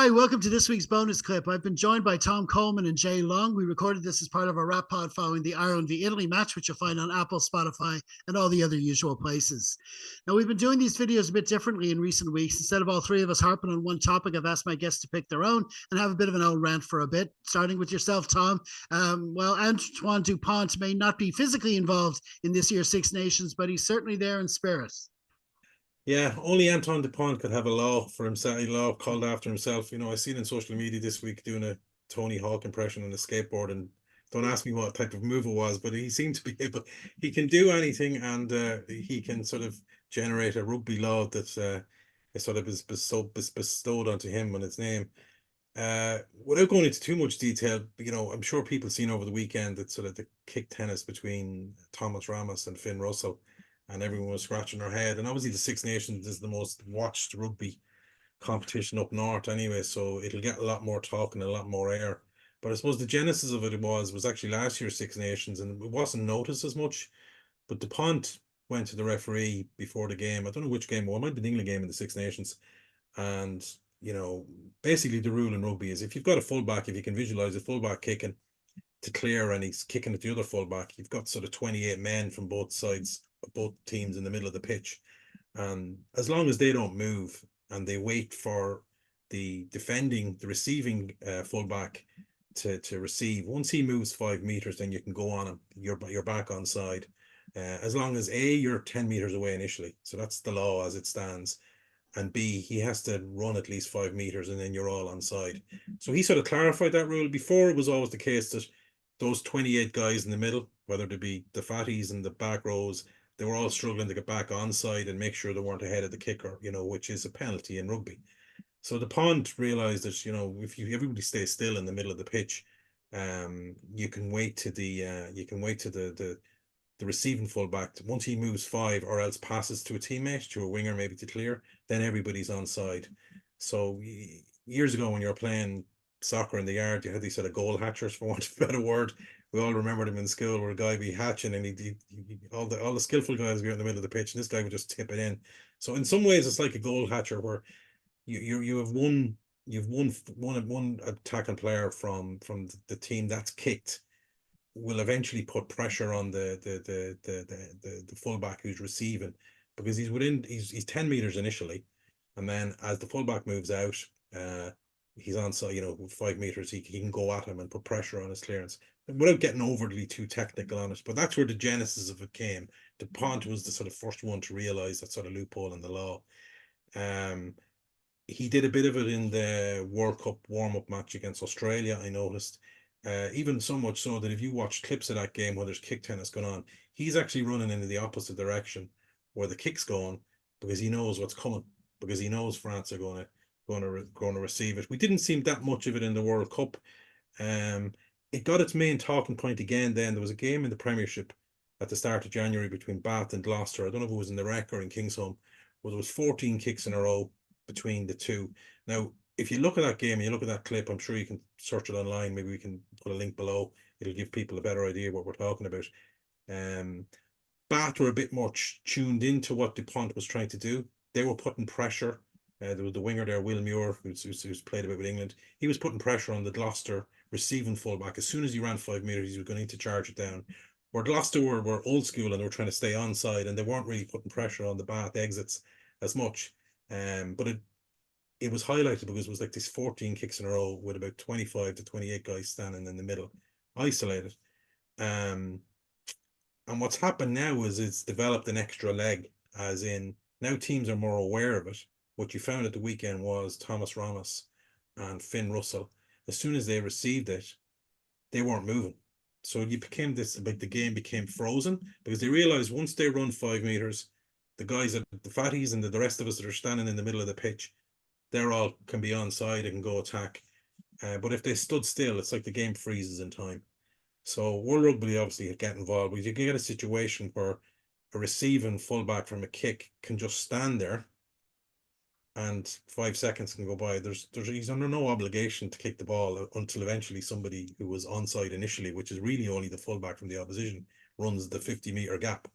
Hi, welcome to this week's bonus clip. I've been joined by Tom Coleman and Jay Long. We recorded this as part of a rap pod following the Ireland v Italy match, which you'll find on Apple, Spotify, and all the other usual places. Now, we've been doing these videos a bit differently in recent weeks. Instead of all three of us harping on one topic, I've asked my guests to pick their own and have a bit of an old rant for a bit, starting with yourself, Tom. Antoine Dupont may not be physically involved in this year's Six Nations, but he's certainly there in spirit. Yeah, only Antoine Dupont could have a law for himself, a law called after himself. I seen in social media this week doing a Tony Hawk impression on a skateboard, and don't ask me what type of move it was, but he seemed to be able, he can do anything, and he can sort of generate a rugby law that is sort of bestowed onto him on its name. Without going into too much detail, I'm sure people seen over the weekend that sort of the kick tennis between Thomas Ramos and Finn Russell, and everyone was scratching their head. And obviously, the Six Nations is the most watched rugby competition up north, anyway, so it'll get a lot more talk and a lot more air. But I suppose the genesis of it was actually last year's Six Nations, and it wasn't noticed as much. But DuPont went to the referee before the game. I don't know which game, well, it might be the England game in the Six Nations. And basically the rule in rugby is if you've got a fullback, if you can visualize a fullback kicking to clear and he's kicking at the other fullback, you've got sort of 28 men from both sides, both teams in the middle of the pitch. And as long as they don't move and they wait for the receiving fullback to receive, once he moves 5 meters, then you can go on him. You're back on side. As long as A, you're 10 meters away initially. So that's the law as it stands. And B, he has to run at least 5 meters and then you're all on side. So he sort of clarified that rule. Before, it was always the case that those 28 guys in the middle, whether they be the fatties and the back rows, they were all struggling to get back on side and make sure they weren't ahead of the kicker, which is a penalty in rugby. So the Pond realized that, if everybody stays still in the middle of the pitch, you can wait to the receiving fullback. Once he moves 5 or else passes to a teammate, to a winger maybe to clear, then everybody's on side. So years ago when you were playing soccer in the yard, you had these sort of goal hatchers, for want of a better word. We all remember them in school, where a guy be hatching and he all the skillful guys would be in the middle of the pitch and this guy would just tip it in. So in some ways it's like a goal hatcher where you have one attacking player from the team that's kicked will eventually put pressure on the fullback who's receiving, because he's 10 meters initially, and then as the fullback moves out, he's on side, 5 meters, he can go at him and put pressure on his clearance without getting overly too technical on it. But that's where the genesis of it came. DuPont was the sort of first one to realize that sort of loophole in the law. He did a bit of it in the World Cup warm-up match against Australia, I noticed. Even so much so that if you watch clips of that game where there's kick tennis going on, he's actually running into the opposite direction where the kick's going, because he knows what's coming, because he knows France are going to receive it. We didn't see that much of it in the World Cup. It got its main talking point again. Then there was a game in the Premiership at the start of January between Bath and Gloucester. I don't know if it was in the Wreck or in Kingsholm, where there was 14 kicks in a row between the two. Now, if you look at that game and you look at that clip, I'm sure you can search it online. Maybe we can put a link below. It'll give people a better idea what we're talking about. Bath were a bit more tuned into what DuPont was trying to do. They were putting pressure. There was the winger there, Will Muir, who's played a bit with England. He was putting pressure on the Gloucester receiving fullback. As soon as he ran 5 meters, he was going to charge it down. Where Gloucester were old school and they were trying to stay onside, and they weren't really putting pressure on the Bath exits as much. But it was highlighted because it was like these 14 kicks in a row with about 25 to 28 guys standing in the middle, isolated. And what's happened now is it's developed an extra leg, as in now teams are more aware of it. What you found at the weekend was Thomas Ramos and Finn Russell, as soon as they received it, they weren't moving. So you became this, like the game became frozen, because they realized once they run 5 meters, the guys, the fatties and the rest of us that are standing in the middle of the pitch, they're all can be on side and go attack. But if they stood still, it's like the game freezes in time. So World Rugby obviously get involved. But you can get a situation where a receiving fullback from a kick can just stand there and 5 seconds can go by. He's under no obligation to kick the ball until eventually somebody who was onside initially, which is really only the fullback from the opposition, runs the 50-meter gap.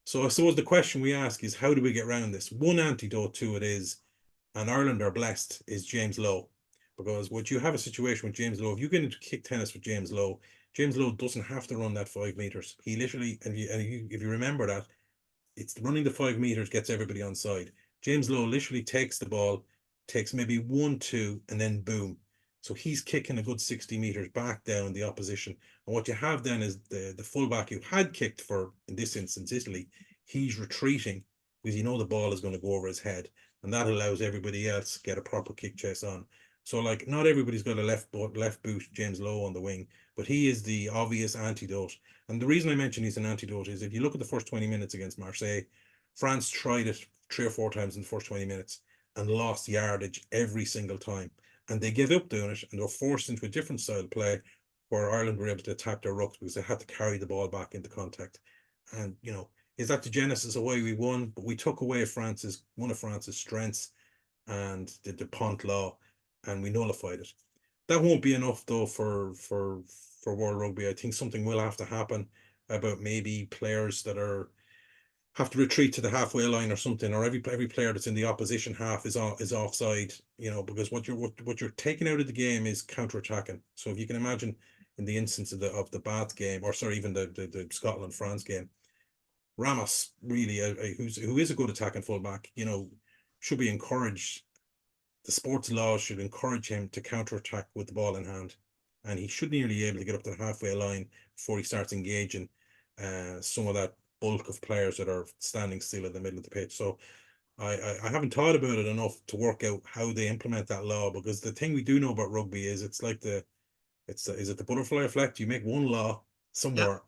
So I suppose the question we ask is, how do we get around this? One antidote to it is, and Ireland are blessed, is James Lowe. because what you have a situation with James Lowe, if you get into kick tennis with James Lowe doesn't have to run that 5 meters. He literally, if you remember that, it's running the 5 meters gets everybody on side. James Lowe literally takes the ball, takes maybe 1-2, and then boom. So he's kicking a good 60 meters back down the opposition. And what you have then is the fullback who had kicked for, in this instance, Italy, he's retreating because the ball is going to go over his head. And that allows everybody else to get a proper kick chase on. So, like, not everybody's got a left boot James Lowe on the wing, but he is the obvious antidote. And the reason I mention he's an antidote is if you look at the first 20 minutes against Marseille, France tried it 3 or 4 times in the first 20 minutes and lost yardage every single time. And they gave up doing it, and they were forced into a different style of play where Ireland were able to attack their rucks because they had to carry the ball back into contact. And, is that the genesis of why we won? But we took away one of France's strengths and the Duponte Law, and we nullified it. That won't be enough though for World Rugby. I think something will have to happen about maybe players that have to retreat to the halfway line or something, or every player that's in the opposition half is offside. Because what you're taking out of the game is counter-attacking. So if you can imagine in the instance of the Bath game, or sorry, even the Scotland France game, Ramos really, who is a good attacking fullback, should be encouraged. The sports law should encourage him to counter-attack with the ball in hand, and he should nearly be able to get up to the halfway line before he starts engaging some of that bulk of players that are standing still in the middle of the pitch. So I haven't thought about it enough to work out how they implement that law, because the thing we do know about rugby is it's like is it the butterfly effect? You make one law somewhere,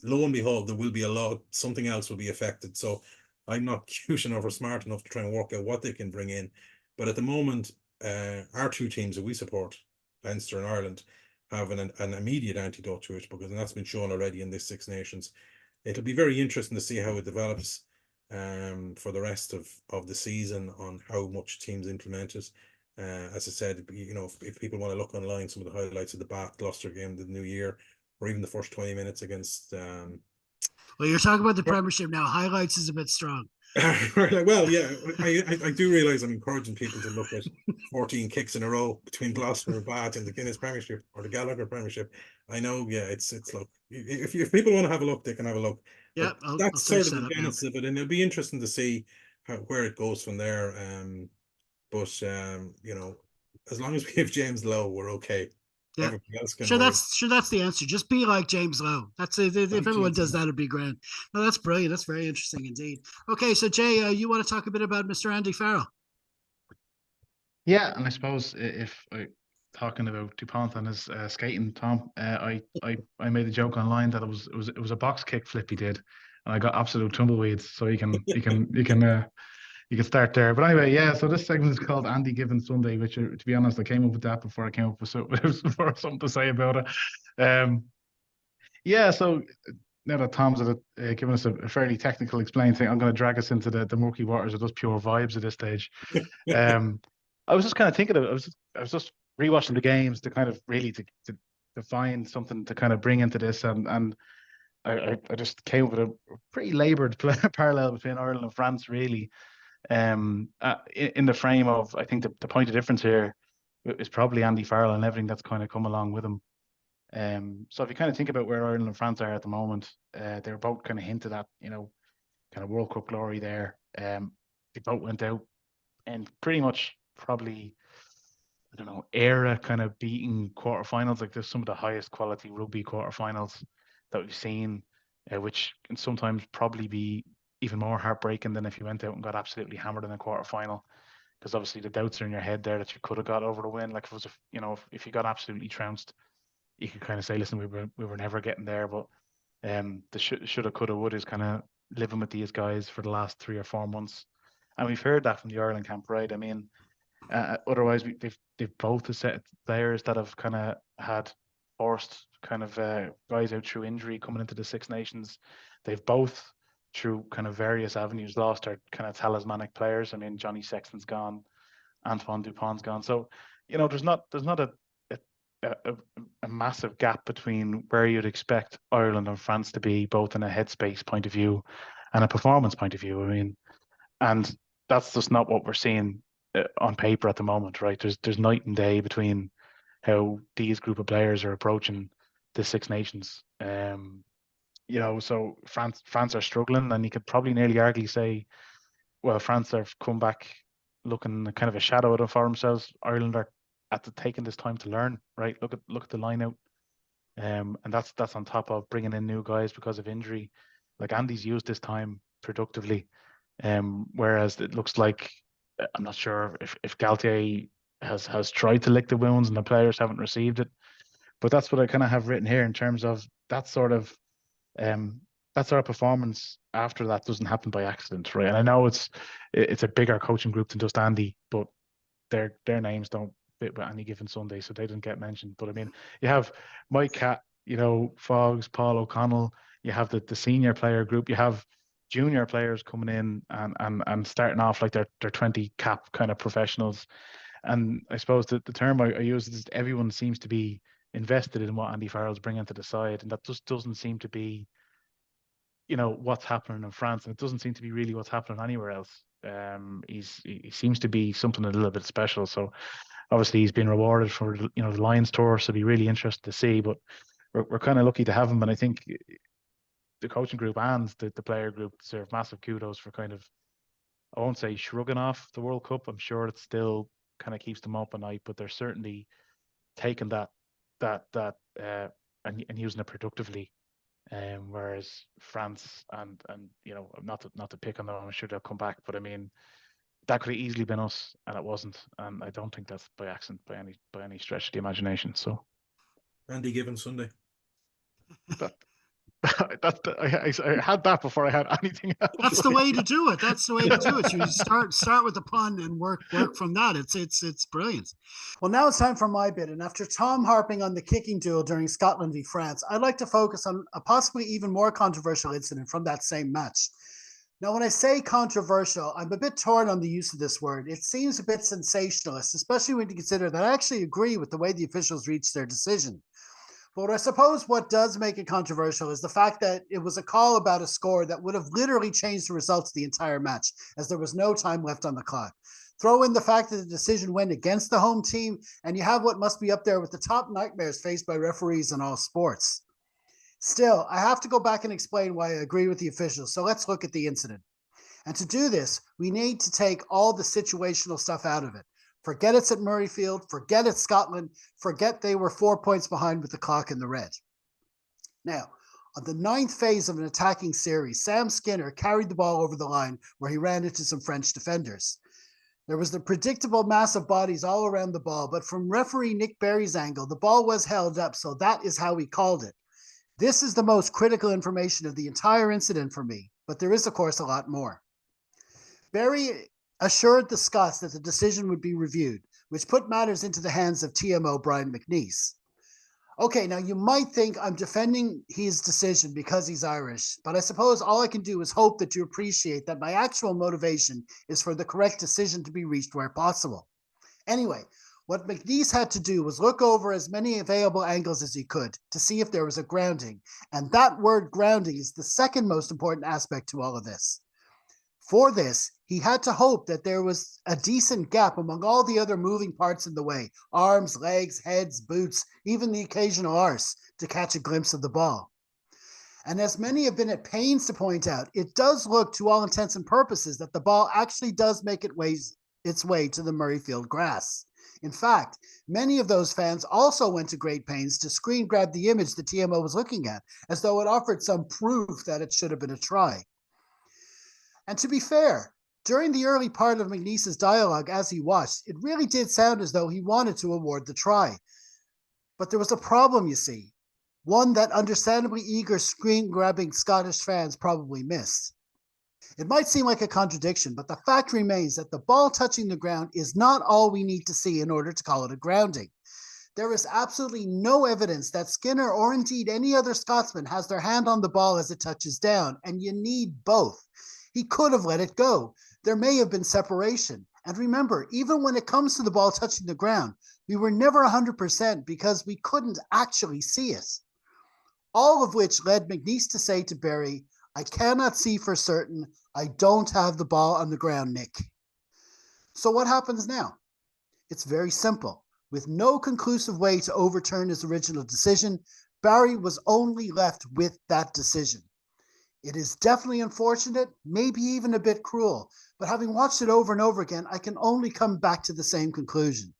lo and behold, there will be a law, something else will be affected. So I'm not cute enough or smart enough to try and work out what they can bring in. But at the moment, our two teams that we support, Leinster and Ireland, have an immediate antidote to it, because that's been shown already in this Six Nations. It'll be very interesting to see how it develops for the rest of the season, on how much teams implement it. As I said, if people want to look online, some of the highlights of the Bath Gloucester game, the New Year, or even the first 20 minutes against. Well, you're talking about the Premiership now. Highlights is a bit strong. Well, yeah, I do realise I'm encouraging people to look at 14 kicks in a row between Gloucester and Bath in the Guinness Premiership or the Gallagher Premiership. I know, yeah, it's look. If people want to have a look, they can have a look. Yeah, But I'll that's sort search of that the up now. genesis of it, and it'll be interesting to see where it goes from there. But as long as we have James Lowe, we're okay. Yeah. Everybody else can Sure, worry. that's the answer. Just be like James Lowe. That's it. If Like everyone James does Lowe. that, it'd be grand. No, that's brilliant. That's very interesting indeed. Okay, so Jay, you want to talk a bit about Mr. Andy Farrell? Yeah, and I suppose if talking about Dupont and his skating, Tom, I made a joke online that it was a box kick flip he did, and I got absolute tumbleweeds. So you can start there. But anyway, yeah. So this segment is called Andy Given Sunday, which, to be honest, I came up with that before I came up with something to say about it. Yeah. So now that Tom's given us a fairly technical explained thing, I'm going to drag us into the murky waters of those pure vibes at this stage. I was just kind of thinking of it. I was just rewatching the games to kind of really to find something to kind of bring into this, and I just came up with a pretty laboured parallel between Ireland and France, really. In the frame of, I think the point of difference here is probably Andy Farrell and everything that's kind of come along with him. So if you kind of think about where Ireland and France are at the moment, they're both kind of hinted at, kind of World Cup glory there. They both went out and pretty much probably, I don't know, era kind of beating quarterfinals. Like, there's some of the highest quality rugby quarterfinals that we've seen, which can sometimes probably be even more heartbreaking than if you went out and got absolutely hammered in a quarterfinal, because obviously the doubts are in your head there that you could have got over the win. Like, if it was, if you got absolutely trounced, you could kind of say, listen, we were never getting there. But the shoulda, coulda, woulda is kind of living with these guys for the last 3 or 4 months, and we've heard that from the Ireland camp, right? I mean, otherwise they've both a set of players that have kind of had forced kind of guys out through injury coming into the Six Nations. They've both, through kind of various avenues, lost their kind of talismanic players. I mean, Johnny Sexton's gone, Antoine Dupont's gone. So, there's not a massive gap between where you'd expect Ireland and France to be, both in a headspace point of view and a performance point of view. I mean, and that's just not what we're seeing on paper at the moment, right? There's night and day between how these group of players are approaching the Six Nations. So France are struggling, and you could probably nearly argue say, well, France have come back looking kind of a shadow of for themselves. Ireland are taking this time to learn, right? Look at the line out. And that's on top of bringing in new guys because of injury. Like Andy's used this time productively, whereas it looks like I'm not sure if Galtier has tried to lick the wounds and the players haven't received it. But that's what I kind of have written here in terms of that sort of performance after that doesn't happen by accident, right? And I know it's a bigger coaching group than just Andy, but their names don't fit with any given Sunday, so they didn't get mentioned. But I mean, you have Mike Catt, Foggs, Paul O'Connell. You have the senior player group. You have junior players coming in and starting off like they're 20 cap kind of professionals. And I suppose the term I use is everyone seems to be invested in what Andy Farrell's bringing to the side, and that just doesn't seem to be, what's happening in France, and it doesn't seem to be really what's happening anywhere else. He seems to be something a little bit special. So obviously he's been rewarded for the Lions tour, so it'll be really interesting to see. But we're kind of lucky to have him, and I think the coaching group and the player group deserve massive kudos for kind of, I won't say shrugging off the World Cup. I'm sure it still kind of keeps them up at night, but they're certainly taking that and using it productively. Whereas France and not to pick on them, I'm sure they'll come back, but I mean that could have easily been us, and it wasn't. And I don't think that's by accident by any stretch of the imagination. So Andy Given Sunday. that I had that before I had anything else. That's the way to do it. That's the way to do it. You start with the pun and work from that. It's brilliant. Well, now it's time for my bit. And after Tom harping on the kicking duel during Scotland v France, I'd like to focus on a possibly even more controversial incident from that same match. Now, when I say controversial, I'm a bit torn on the use of this word. It seems a bit sensationalist, especially when you consider that I actually agree with the way the officials reached their decision. But I suppose what does make it controversial is the fact that it was a call about a score that would have literally changed the results of the entire match, as there was no time left on the clock. Throw in the fact that the decision went against the home team, and you have what must be up there with the top nightmares faced by referees in all sports. Still, I have to go back and explain why I agree with the officials, so let's look at the incident. And to do this, we need to take all the situational stuff out of it. Forget it's at Murrayfield, forget it's Scotland, forget they were 4 points behind with the clock in the red. Now, on the 9th phase of an attacking series, Sam Skinner carried the ball over the line where he ran into some French defenders. There was the predictable mass of bodies all around the ball, but from referee Nick Berry's angle, the ball was held up, so that is how he called it. This is the most critical information of the entire incident for me, but there is, of course, a lot more. Berry assured the Scots that the decision would be reviewed, which put matters into the hands of TMO Brian McNeice. Okay, now you might think I'm defending his decision because he's Irish, but I suppose all I can do is hope that you appreciate that my actual motivation is for the correct decision to be reached where possible. Anyway, what McNeice had to do was look over as many available angles as he could to see if there was a grounding, and that word grounding is the second most important aspect to all of this. For this, he had to hope that there was a decent gap among all the other moving parts in the way, arms, legs, heads, boots, even the occasional arse, to catch a glimpse of the ball. And as many have been at pains to point out, it does look to all intents and purposes that the ball actually does make its way to the Murrayfield grass. In fact, many of those fans also went to great pains to screen grab the image the TMO was looking at, as though it offered some proof that it should have been a try. And to be fair, during the early part of McNeice's dialogue as he watched, it really did sound as though he wanted to award the try. But there was a problem, you see, one that understandably eager screen-grabbing Scottish fans probably missed. It might seem like a contradiction, but the fact remains that the ball touching the ground is not all we need to see in order to call it a grounding. There is absolutely no evidence that Skinner or indeed any other Scotsman has their hand on the ball as it touches down, and you need both. He could have let it go. There may have been separation. And remember, even when it comes to the ball touching the ground, we were never 100% because we couldn't actually see it. All of which led McNeice to say to Berry, "I cannot see for certain. I don't have the ball on the ground, Nick." So what happens now? It's very simple. With no conclusive way to overturn his original decision, Barry was only left with that decision. It is definitely unfortunate, maybe even a bit cruel, but having watched it over and over again, I can only come back to the same conclusion.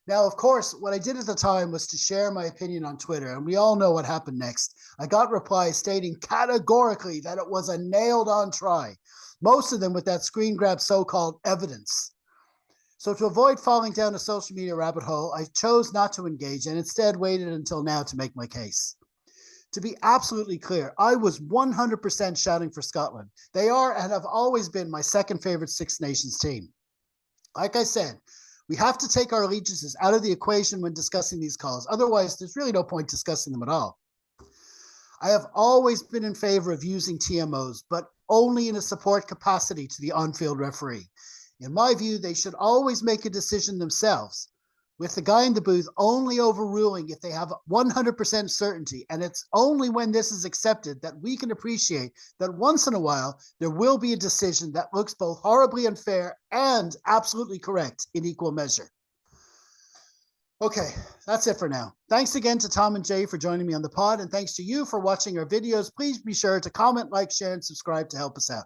Now, of course, what I did at the time was to share my opinion on Twitter, and we all know what happened next. I got replies stating categorically that it was a nailed-on try, most of them with that screen grab so-called evidence. So to avoid falling down a social media rabbit hole, I chose not to engage and instead waited until now to make my case. To be absolutely clear, I was 100% shouting for Scotland. They are and have always been my second favorite Six Nations team. Like I said, we have to take our allegiances out of the equation when discussing these calls. Otherwise, there's really no point discussing them at all. I have always been in favor of using TMOs, but only in a support capacity to the on-field referee. In my view, they should always make a decision themselves, with the guy in the booth only overruling if they have 100% certainty. And it's only when this is accepted that we can appreciate that once in a while, there will be a decision that looks both horribly unfair and absolutely correct in equal measure. Okay, that's it for now. Thanks again to Tom and Jay for joining me on the pod, and thanks to you for watching our videos. Please be sure to comment, like, share, and subscribe to help us out.